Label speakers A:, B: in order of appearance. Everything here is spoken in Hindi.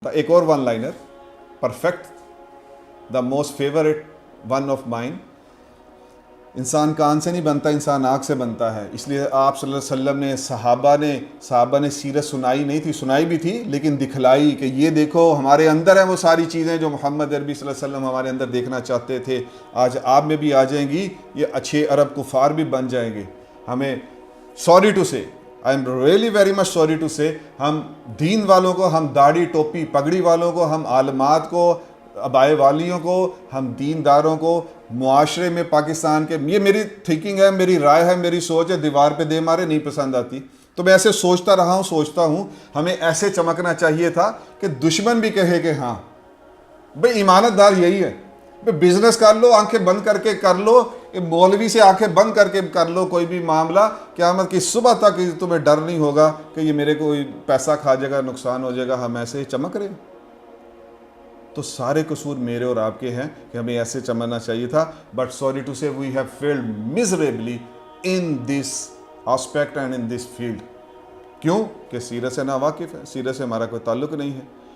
A: एक और one liner perfect, the most favourite one of mine. इंसान कान से नहीं बनता, इंसान आँख से बनता है। इसलिए आप सल्लल्लाहु अलैहि वसल्लम ने साहबा ने सीरत सुनाई नहीं थी, सुनाई भी थी लेकिन दिखलाई कि ये देखो हमारे अंदर है वो सारी चीज़ें जो मोहम्मद अरबी सल्लल्लाहु अलैहि वसल्लम हमारे अंदर देखना चाहते थे। आज आप में भी आ जाएंगी, ये अच्छे अरब कुफार भी बन जाएंगे। हमें sorry to say, I am really very much sorry to say, हम दीन वालों को, हम दाढ़ी टोपी पगड़ी वालों को, हम आलमात को, अबाए वालियों को, हम दीनदारों को मुआशरे में पाकिस्तान के, ये मेरी थिंकिंग है, मेरी राय है, मेरी सोच है, दीवार पे दे मारे नहीं पसंद आती। तो मैं ऐसे सोचता रहा हूँ, सोचता हूँ हमें ऐसे चमकना चाहिए था कि दुश्मन भी कहे कि हाँ भाई ईमानतदार यही है। भाई बिजनेस कर लो, आंखें बंद करके कर लो, मौलवी से आंखें बंद करके कर लो कोई भी मामला, क़यामत की सुबह तक तुम्हें डर नहीं होगा कि ये मेरे को पैसा खा जाएगा, नुकसान हो जाएगा। हम ऐसे ही चमक रहे। तो सारे कसूर मेरे और आपके हैं कि हमें ऐसे चमकना चाहिए था। But sorry to say we have failed miserably in this aspect and in this field. क्यों? कि सीरत से ना वाकिफ़ है, सीरत से हमारा कोई ताल्लुक नहीं है।